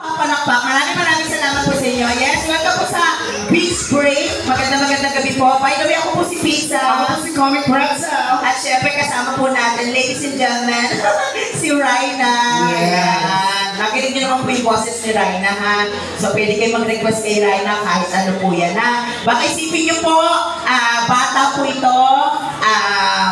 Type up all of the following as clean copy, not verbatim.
Palakpak. Maraming salamat po sa inyo. Yes, welcome po sa Beach Break. Magandang gabi po. By the way, ako po si Pizza. Ako po si Comic Pretzel. At syempre kasama po natin, ladies and gentlemen, si Raina. Yes. Nakinig niyo naman po yung boses ni Raina, ha? So, pwede kayo mag-request kay Raina kahit ano po yan, ha? Baka isipin niyo po, bata po ito,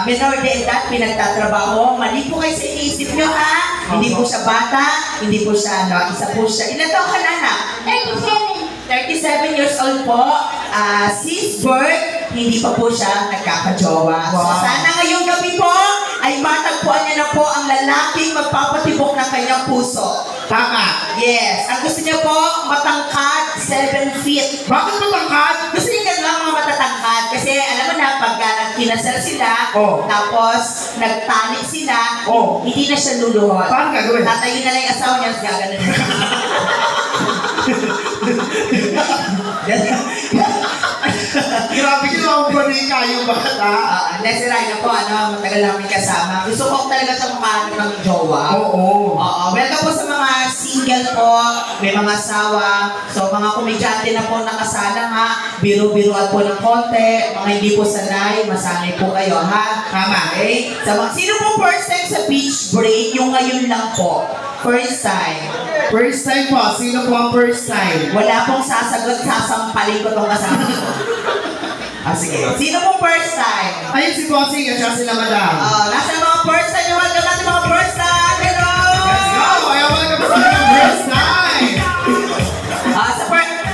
minor de edad, pinagtatrabaho. Mali po kayo sa iniisip niyo, ha? Hindi po siya bata, hindi po siya, isa po siya. Ilan taon ka na, na? 37 years old po. Since birth, hindi pa po siya nagkakajowa. So, sana ngayong gabi po, ay matagpuan niya na po ang lalaking magpapatibok ng kanyang puso. Tama. Yes. Ang gusto niya po, matangkad, 7 feet. Bakit matangkad? Gusto niya lang mga matatangkad. Kasi alam mo na, pag kinasal sila, tapos nagtanik sila, hindi na siya luluhod. Paano gagawin? Tatayo na lang yung asawa niya, gaganon na. Grabe ka naman po rin kayo bata. Next Raina po, matagal namin kasama. Gusto ko talaga siya makahanap ng jowa. Oo. Welcome po sa mga single po, may mga asawa. So mga komedyante na po nakasalang ha, biro-biroan po ng konti, mga hindi po sanay, masanay po kayo ha. Tama. Okay? So, sino po first time sa beach break? Yung ngayon lang po. First time. First time po. Sino po ang first time? Wala pong sasagot, sasampalin ko itong kasama ko. Sige. Sino po first time? Ayun si Bossing at siya sila madam. Nasa mga first time, welcome natin mga first time. Hello! Let's go! Welcome sa mga first time!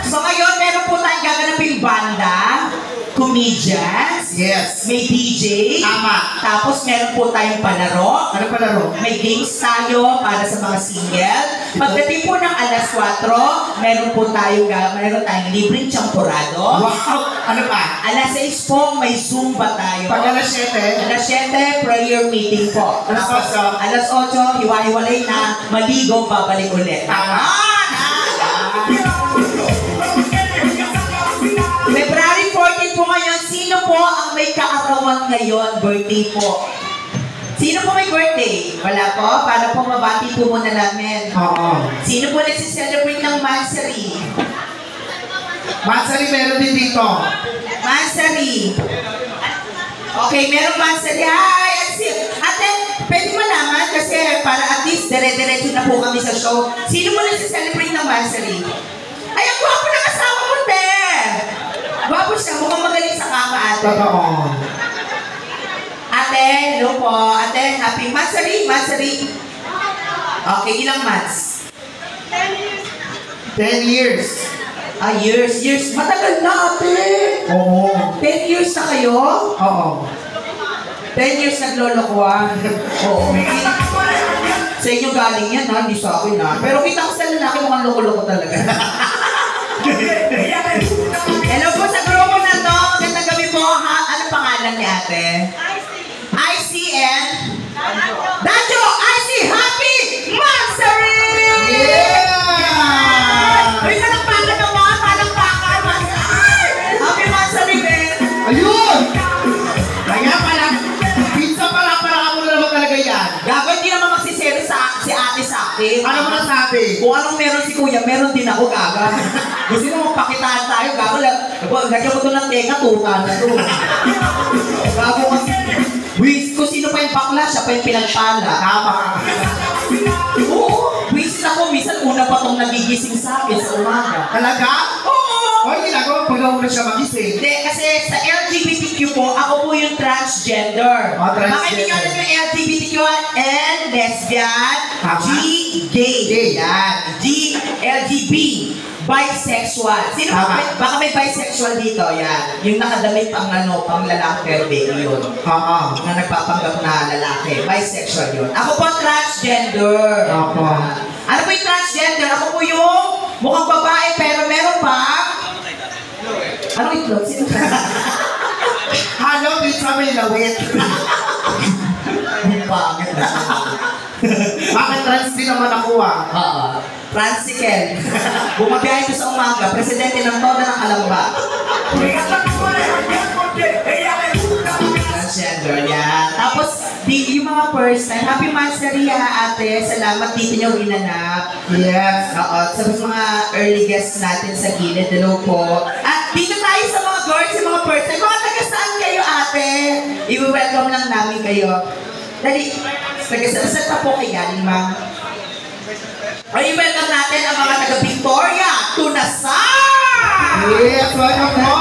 So ngayon, meron po tayong gaganaping banda, comedians, yes, may DJ, tama. Tapos meron po tayong palaro. Ano palaro? May games tayo para sa mga single. Pagdating po ng alas 4, meron tayong libreng champurado. Wow! Ano pa? Alas 6 po, may Zumba tayo. Pag alas 7? Alas 7, prayer meeting po. Alas 8? Alas 8, hiwa-hiwalay na, maligo, babalik ulit. February 14 po ngayon, sino po ang may kaarawan ngayon? Birthday po. Sino po may birthday? Wala po? Para po mabati po muna namin. Oo. Sino po nagsiselebrate ng Mansari? Mansari meron din dito. Mansari. Okay, meron Mansari. Hi! Ate, pwede malaman kasi para at least dire-diretso na po kami sa show. Sino po nagsiselebrate ng Mansari? Ay, ang gwapo na kasama mo, te! Gwapo siya, mukhang magaling sa kama, ate. Totoo. Ate, hello po. Ate, happy Mansari. Okay, ilang months? 10 years. Years. Matagal na, ate. Oo. 10 years na kayo? Oo. 10 years naglolokohan. Oo. Sa inyo galing yan, ha? Hindi sa akin, ha? Pero kita ko sa lalaki, mukhang loko-loko talaga. Hello po sa grupo na to. Magandang gabi po, ha? Anong pangalan ni ate? ICN? Dajo! IC! Happy Mansari! Yeah! Uy, palakpakan naman! Palakpakan! Happy Mansari, Ben! Ayun! Kaya pala, pizza pala ako na naman talaga yan. Gago, hindi naman magsisero si ate sa akin. Ano mo nasabi? Kung anong meron si kuya, meron din ako, gaga. Gusto mo magpakitaan tayo, gago lang. Lagyan mo ito ng tenga, tuka na ito. Gago kasi. Kung sino pa yung bakla, siya pa yung pinagpala. Tama. Oo, wisis ako. Minsan una pa itong nagigising sa akin sa umaga. Talaga? Oo! O, ginagawa pag nauna siya magising. Hindi, kasi sa LGBTQ po, ako po yung transgender. Transgender. Bakit hindi nyo alam yung LGBTQ and lesbian, gay. Yan. LGB. Bisexual. Sino ba? Baka may bisexual dito, yan. Yung nakadamit pang lalaki pero baby yun. Na nagpapanggap na lalaki. Bisexual yun. Ako po transgender. Ano po yung transgender? Ako po yung mukhang babae pero meron pa. Anong itlog? Sino ka? Halo, pizza may lawit. Pangit na siya. Bakit trans din naman ako Transikel. Bumabiyahe ko sa umaga, presidente ng Toda ng Kalamba. Transgender, yan. Tapos, yung mga first time, happy monthsary ha ate. Salamat dito nyo ginanap. Yes. Oo, sa mga early guests natin sa gilid, hello po. At dito tayo sa mga girls, sa mga first time. Mga taga saan kayo ate? I-welcome lang namin kayo. Dali, taga saan pa po kayo galing ma'am? Ay, welcome natin ang mga taga Victoria, Tunasan! Yes, welcome po.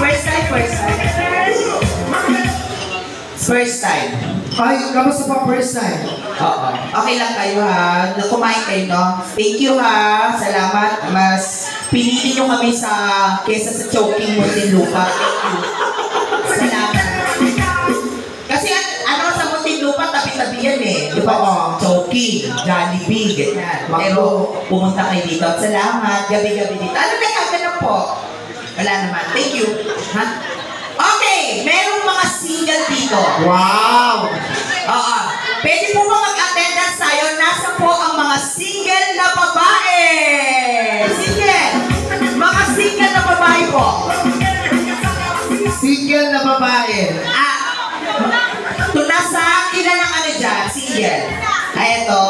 First time, first time. First time. Ay, kamusta pa first time? Oo. Okay lang kayo ha. Kumain kayo, no? Thank you ha. Salamat. Mas pinili nyo kami sa kesa sa choking Muntinlupa. Thank you. Salamat. Kasi ano sa Muntinlupa, tabi-tabi yan eh. Di ba? Choking, Jollibee, ganyan. Pero pumunta kayo dito. Salamat. Gabi-gabi dito. Ano nagkaganap po? Wala naman. Thank you. Ha? Okay, merong mga single dito. Wow! Oo. Pwede po ba mag-attendance tayo? Nasa po ang mga single na babae? Single! Mga single na babae po. Single na babae. Tunasa, ilan ang ano dyan? Single. Ay, ito.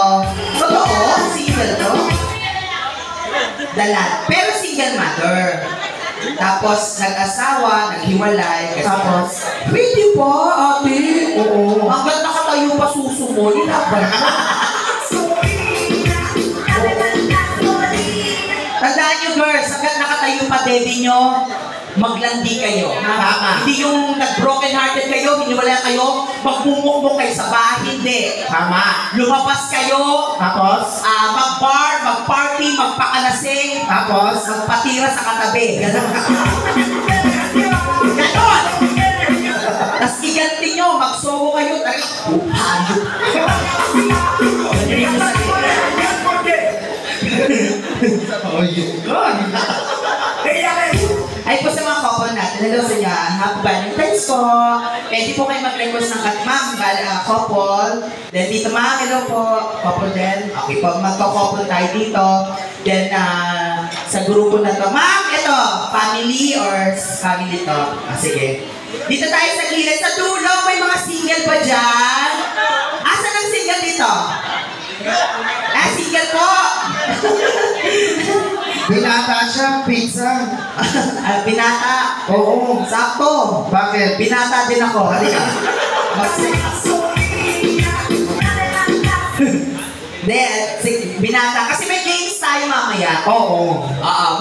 Totoo? Single to? Dalat. Pero single mother. Tapos, nag-asawa, naghiwalay. Tapos, pwede po, ate. Oo. Hanggang nakatayo pa suso mo, nilaban. Tandaan nyo, girls, hanggang nakatayo pa baby nyo, maglandi kayo. Tama. Hindi yung nag-broken hearted kayo, hiniwala kayo, magbumukbong kayo sa bahay, hindi. Tama. Lumabas kayo, Tapos? mag-bar, mag-party, magpakalasing, Tapos? magpatira sa katabi. Ganon. Ganon! Tapos iganti nyo, magsogo kayo, hayop. Oh, yun. God! Ay po sa mga couple natin, hello sa inyo, happy Valentine's po. Pwede po kayo mag-request ng couple. Then dito ma'am, hello po, couple din. Okay po, magko-couple tayo dito. Then sa grupo na to, ma'am, ito, family or family to? Sige. Dito tayo sa gilid, sa dulo, may mga single pa dyan. Asan ang single dito? Single po. Binata siya, pizza. Binata. Oo. Sakto. Bakit? Binata din ako. Halika. Binata. Kasi may games tayo mamaya. Oo.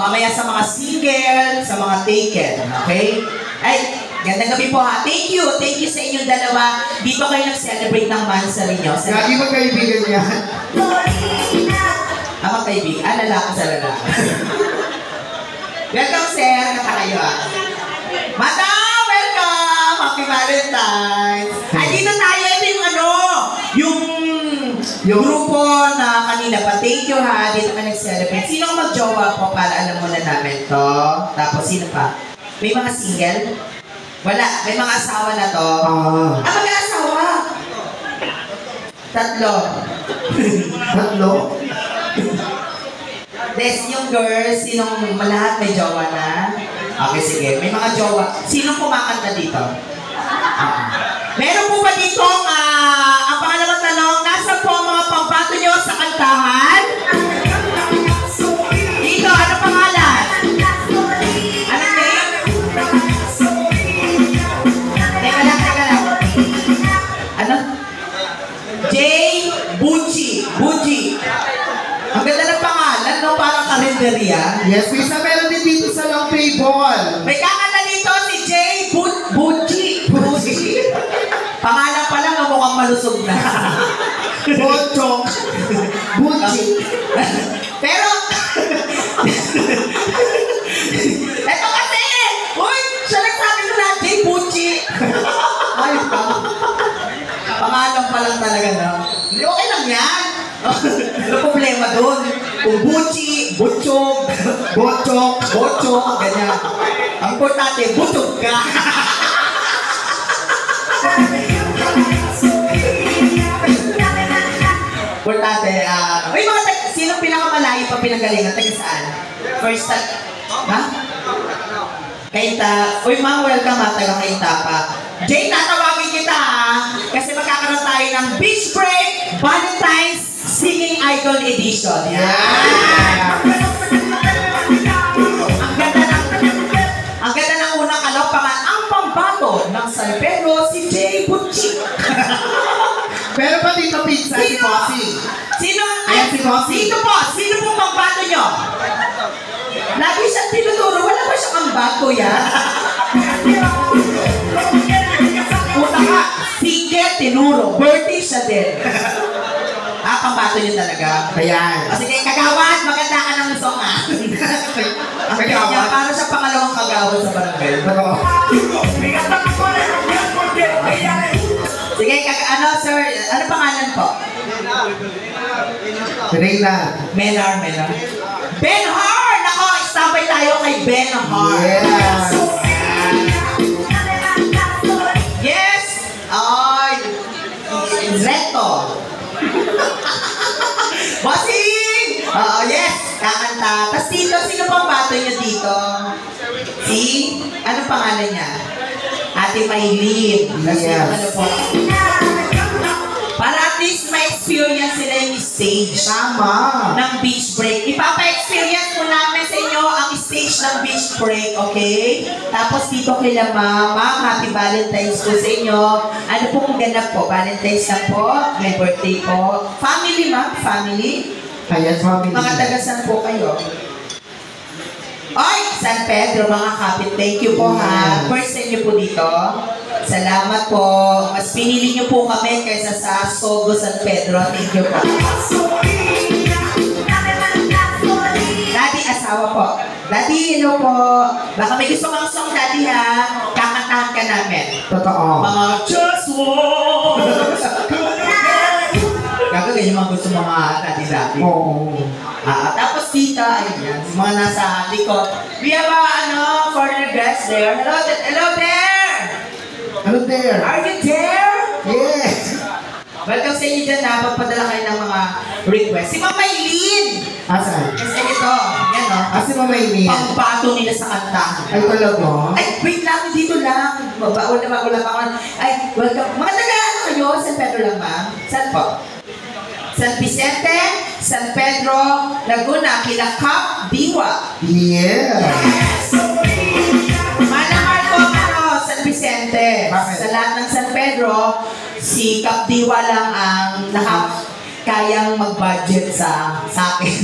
Mamaya sa mga single, sa mga taken. Okay? Ay, gandang gabi po ha. Thank you. Thank you sa inyong dalawa. Dito kayo nag-celebrate ng monthsary nyo. Lagi magkaibigan niya. Magkaibigan. Lalaki sa lalaki. Welcome, sir. Kata kayo Madam, welcome! Happy Valentine's! Ay, dito tayo. Ito yung yung grupo na kanina pa. Thank you ha. Dito ka nag-celebrate. Sino ang mag-jowa po para alam mo na namin to? Tapos sino pa? May mga single? Wala. May mga asawa na to. Mag-asawa? Tatlo. Tatlo? Des, yung girls, sinong lahat may jowa na? Okay, sige. May mga jowa. Sinong kumakanta dito? Meron po ba dito ang pangalawang tanong, nasa po ang mga pambato nyo sa kantahan? Dito, ano pangalan? Anong name? Teka lang. Ano? Jay Bucci. Ang ganda ng pangalan, no? Parang karinderya. Yes, Misa, meron din dito sa long table. May kakanta dito si Jay Bucci. Pangalan pa lang, mukhang malusog na. Bochok. Bucci. Pero, eto kasi, uy, siya nagsabi ko na, Jay Bucci. Ay, pangalan pa lang talaga, no? Hindi, okay lang yan. Ano problema doon? Kung Bucci, Butchog, Bochok, ganyan. Ang importante, Butchog ka. Importante, uy mga sino pinakamalayo pa pinanggalingan? Taga saan? First time? Ha? Kainta. Uy ma'am, welcome ha, taga Kainta pa. Jay, tatawagin kita ha. kanilang Beach Break Valentine's Singing Icon Edition. Yan. Ang ganda ng unang kalopangan, ang pambato ng San Pedro, si Jay Butchik. Pero pa dito pizza si Bossy. Sino? Ayan si Bossy. Sino po? Sino pong pambato nyo? Lagi siyang tinuturo. Wala ba siyang ambato yan? Puta ka, single, tinuro. Birthday siya din. Pambato nyo talaga. Ayan. O sige, kagawad, maganda ka ng song ah. Ang Kagawad? kanya, para sa pangalawang kagawad sa barangay. Totoo. Sige, ano sir, ano pangalan po? Reyna. Menar. Ben Har! Nako, standby tayo kay Ben Har. Yes. Yes! Ay! Reto! Bossing! Oo, yes! Kakanta. Tapos dito, sino pang bato niyo dito? Si? Ano pangalan niya? Ate Maylin. Tapos Yes. yung ano po? Para at least ma-experience sila yung stage Tama. ng beach break. Ipapa-experience po namin sa inyo ang stage ng beach break, okay? Tapos dito kila Mama, happy Valentine's po sa inyo. Ano pong ganap po? Valentine's na po, may birthday po. Family, ma'am? Family? Ayan, family. Mga taga-san po kayo? Ay, San Pedro, mga kapit. Thank you po ha. First time niyo po dito. Salamat po. Mas pinili niyo po kami kaysa sa Sogo San Pedro. Thank you po. Daddy, asawa po. Daddy, hello po. Baka may gusto kang song, Daddy ha. Kakantahan ka namin. Totoo. Mga just once. Gaga, ganyan mga gusto mga daddy-daddy. Oo. Tapos tita, ayan, mga nasa likod. We have foreigner guests there. Hello there! Hello there. Are you there? Yes. Welcome sa inyo dyan ha, pagpadala kayo ng mga request. Si Mama Eileen! Asan? Kasi ito, yan o. Asi mo may meal. Pangbato nila sa kanta. Ay, talaga? Ay, wait lang, dito lang. Wala pa ako. Ay, welcome. Mga taga-ano kayo? San Pedro lang ma'am? Saan po? San Vicente, San Pedro, Laguna, Kilakap, Diwa. Yeah. Manamahal ko San Vicente. Bakit? Sa lahat ng San Pedro, si Kap Diwa lang ang kayang mag-budget sa akin.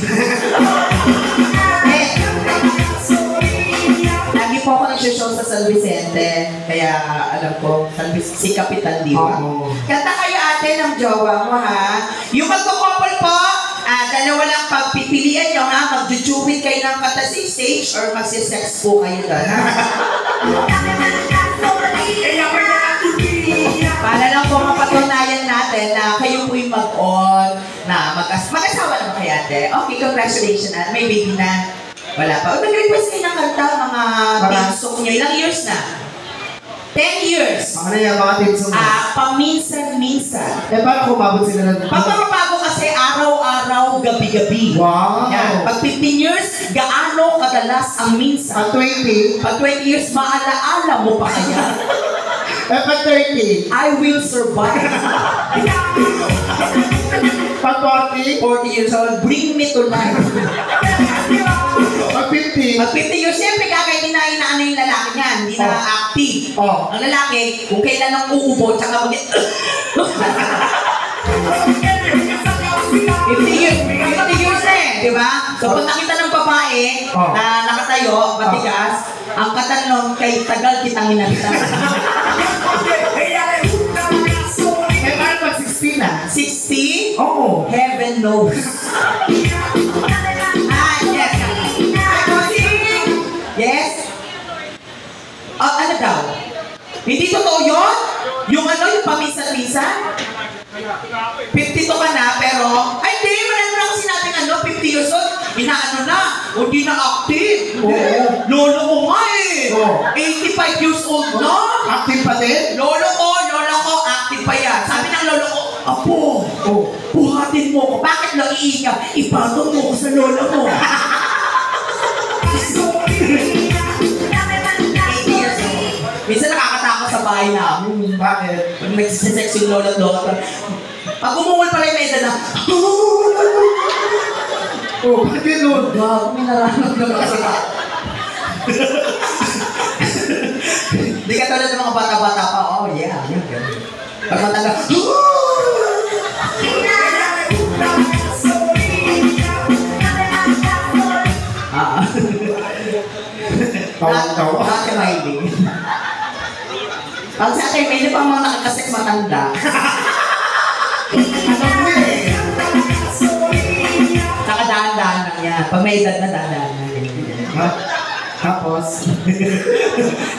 Lagi po ako nag-show sa San Vicente. Kaya alam ko, si Kapitan Diwa. Oo. Kanta kayo ate ng jowa mo ha. Yung magkukopol po, dalawa lang pagpipilian nyo ha. Magjujuwit kayo ng kanta sa stage or magsisex po kayo doon ha. Para lang po mapatunayan natin na kayo po'y mag-on na mag-asawa naman kayo ate. Okay, congratulations na. May baby na. Wala pa. O nag-request kayo ng kanta, mga tinsok nyo. Ilang years na? 10 years. Ano yan, mga tips mo? Paminsan-minsan. Paano kumabot sila ng... Pagpapabago kasi araw-araw, gabi-gabi. Wow. Yan. Pag 15 years, gaano kadalas ang minsan? Pag 20? Pag 20 years, maalaala mo pa kaya? Pag 30? I will survive. Pag 40? 40 years old, bring me to life. Pag 50? Pag 50 years, siyempre kakainin na inaano yung lalaki niyan, hindi na active. Oh. Ang lalaki, kung kailan ang uubo, tsaka mag 50 years na eh, di ba? So pag nakita ng babae na nakatayo, matigas, ang katanong kay tagal kitang inalitan. Eh, paano pag 60 na? 60? Oo. Heaven knows. Yes. Yes? Ano daw? Hindi totoo yun? Yung yung paminsan-minsan? 52 ka na, pero, ay di, wala mo lang sinabing 50 years old, inaano na, o di na active. Oo. Lolo ko nga eh. Oo. 85 years old na. Active pa din? Lolo ko, active pa yan. Sabi ng lolo ko, Apo, buhatin mo ko. Bakit lo iiyak? Ipatong mo ko sa lolo mo. 80 years old. Minsan nakakatakot sa bahay namin. Bakit? Pag nagsisex yung lolo at lolo, Pag umungol pala yung medal na, Oh, bakit yun? Gag, may nararamdaman kasi ka. Hindi ka tulad ng mga bata-bata pa. Oh, yeah. Yun, ganun. Pag matanda, Tawa-tawa. Bakit mahilig? Pag sa akin, may pa mga nakakasik matanda. Ano mo eh? Saka dahan-dahan lang yan. Pag may edad na dahan-dahan na. Ha? Tapos?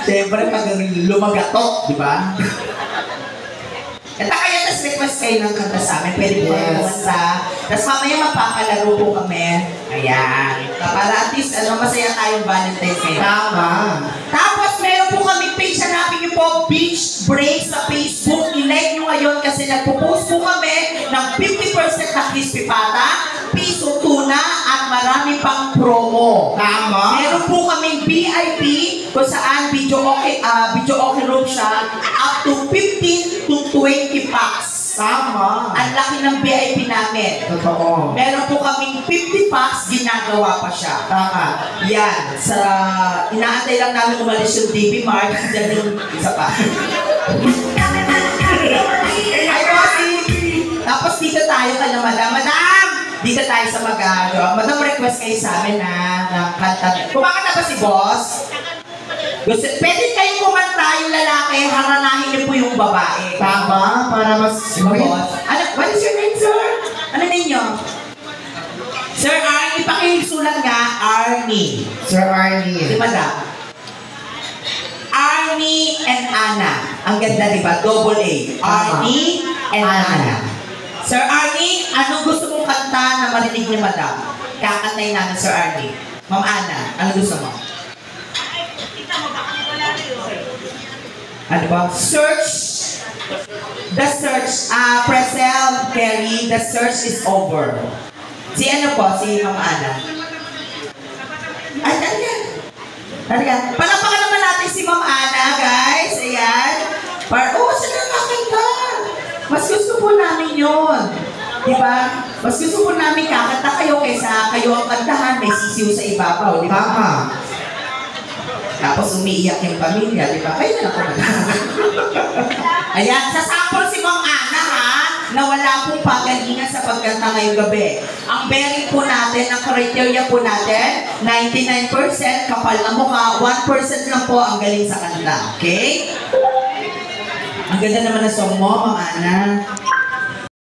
Siyempre, pag lumagatok, di ba? Ito kaya, tas request kayo ng kanta sa amin. Pwede po kayo kumanta. Tapos mamaya mapapalaro po kami. Ayan. Para at least, masaya tayong Valentine's Day. Tama. Tapos, meron po kami page. Hanapin niyo po, Beach Break sa Facebook. I-like niyo ngayon kasi nagpo-post po kami ng 50% na crispy pata, piso tuna, at marami pang promo. Tama. Meron po kaming VIP kung saan video okay room siya up to 15 to 20 packs. Tama. Ang laki ng VIP namin. Totoo. Meron po kaming 50 packs, ginagawa pa siya. Tama. Yan, inaantay lang namin umalis yung DB Mart, dyan yung isa pa. Ay, bossy! Tapos dito tayo kay Madam! Dito tayo sa Madam, request kayo sa amin ng kanta. Kumakanta ba si Boss? Pwede kayong kumanta yung lalaki, haranahin niyo po yung babae. Tama. Para mas sweet. What is your name, sir? Ano ninyo? Sir Arnie, pakisulat nga, Arnie. Sir Arnie. Di ba na? Arnie and Anna. Ang ganda, di ba? Double A. Arnie and Anna. Sir Arnie, anong gusto mong kanta na marinig ni Madam? Kakantayin namin, Sir Arnie. Ma'am Anna, ano gusto mo? Ano ba? Search. The search. Presel, Kerry, the search is over. Si ano po? Si Ma'am Anna. Ay, talaga. Palapakan naman natin si Ma'am Anna, guys. Ayan. Sila kakanta. Mas gusto po namin yun. Diba? Mas gusto po namin kakanta kayo kaysa kayo ang kantahan. May sisiw sa ibabaw, di ba? Tama. Tapos umiiyak yung pamilya, di ba? Kayo na lang kumanta. Ayan, sasample si Ma'am Anna, ha? Na wala pong pagalingan sa pagkanta ngayong gabi. Ang bearing po natin, ang criteria po natin, 99% kapal na mukha, 1% lang po ang galing sa kanta. Okay? Ang ganda naman ng song mo, Ma'am Anna.